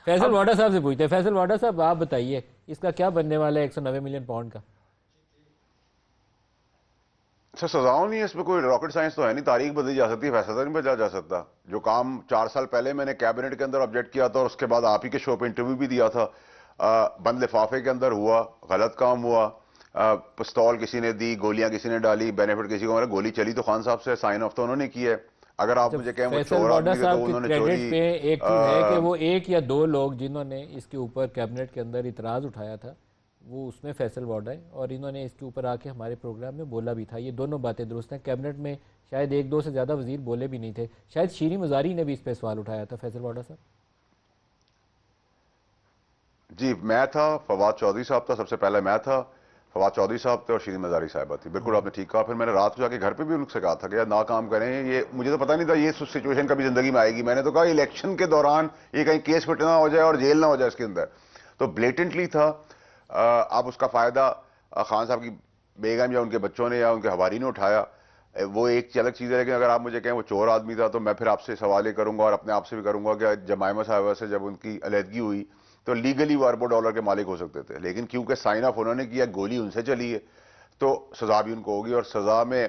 فیصل واڈا صاحب سے پوچھتے ہیں. فیصل واڈا صاحب آپ بتائیے اس کا کیا بننے والا ہے 190 ملین پاؤنڈ کا؟ سر سزاؤں نہیں ہے اس میں، کوئی راکٹ سائنس تو ہے نہیں، تاریخ بدلی جا سکتی ہے، فیصلہ نہیں بدلا جا سکتا. جو کام 4 سال پہلے میں نے کیبنٹ کے اندر آبجیکٹ کیا تھا اور اس کے بعد آپ ہی کے شو پہ انٹرویو بھی دیا تھا، بند لفافے کے اندر ہوا، غلط کام ہوا، پستول کسی نے دی، گولیاں کسی نے ڈالی، بینیفٹ کسی کو، گولی چلی تو خان صاحب سے، سائن آف تو انہوں نے کی ہے. اگر آپ مجھے کہیں وہ فیصل چور واڈا آدمی تھے تو صاحب کے انہوں نے کریڈٹ چوری. پہ ایک چیز ہے کہ وہ 1 یا 2 لوگ جنہوں نے اس کے اوپر کیبنٹ کے اندر اعتراض اٹھایا تھا وہ اس میں فیصل واڈا ہے، اور انہوں نے اس کے اوپر آ کے ہمارے پروگرام میں بولا بھی تھا. یہ دونوں باتیں درست ہیں. کیبنٹ میں شاید 1-2 سے زیادہ وزیر بولے بھی نہیں تھے. شاید شیریں مزاری نے بھی اس پہ سوال اٹھایا تھا. فیصل واڈا صاحب جی میں تھا، فواد چودھری صاحب تھا، سب سے پہلے میں تھا، فواد چودھری صاحب تھے اور شیریں مزاری صاحبہ تھی. بالکل آپ نے ٹھیک کہا. پھر میں نے رات کو جا کے گھر پہ بھی ان سے کہا تھا کہ یار نہ کام کریں، یہ مجھے تو پتہ نہیں تھا یہ سچویشن کبھی زندگی میں آئے گی. میں نے تو کہا الیکشن کے دوران یہ کہیں کیس فٹ نہ ہو جائے اور جیل نہ ہو جائے اس کے اندر. تو بلیٹنٹلی تھا. اب اس کا فائدہ خان صاحب کی بیگم یا ان کے بچوں نے یا ان کے حواری نے اٹھایا، وہ ایک الگ چیز ہے. لیکن اگر آپ مجھے کہیں وہ چور آدمی تھا تو میں پھر آپ سے سوال یہ کروں گا اور اپنے آپ سے بھی کروں گا کہ جمائمہ صاحبہ سے جب ان کی علیحدگی ہوئی تو لیگلی وہ اربوں ڈالر کے مالک ہو سکتے تھے، لیکن کیونکہ سائن آف انہوں نے کیا، گولی ان سے چلی ہے، تو سزا بھی ان کو ہوگی. اور سزا میں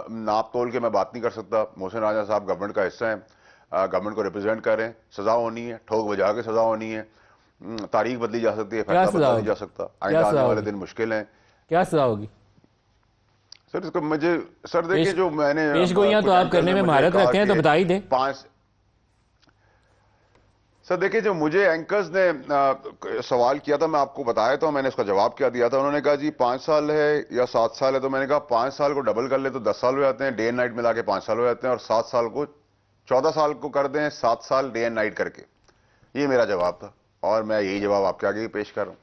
ناپ تول کے میں بات نہیں کر سکتا. محسن راجہ صاحب گورنمنٹ کا حصہ ہیں، گورنمنٹ کو ریپرزینٹ کر رہے ہیں. سزا ہونی ہے، ٹھوک بجا کے سزا ہونی ہے. تاریخ بدلی جا سکتی ہے، کیا فیصلہ سزا بدلا نہیں ہوگی؟ جا سکتا. کیا آئندہ آنے سزا والے ہوگی؟ دن مشکل ہیں. کیا سزا ہوگی؟ سر اس کو مجھے سر دیکھیں جو میں نے پیش گوئیاں تو کچھ آپ اینکرز کرنے نے میں مجھے مہارت کہا رکھتے ہیں تو کہ بتا ہی دیں. 5 سر دیکھیں جو مجھے اینکرز نے سوال کیا تھا میں آپ کو بتایا تھا، میں نے اس کا جواب کیا دیا تھا. انہوں نے کہا جی 5 سال ہے یا 7 سال ہے، تو میں نے کہا 5 سال کو ڈبل کر لے تو 10 سال ہو جاتے ہیں، ڈے اینڈ نائٹ ملا کے 5 سال ہو جاتے ہیں، اور 7 سال کو 14 سال کو کر دیں 7 سال ڈے اینڈ نائٹ کر کے. یہ میرا جواب تھا اور میں یہی جواب آپ کے آگے پیش کر رہا ہوں.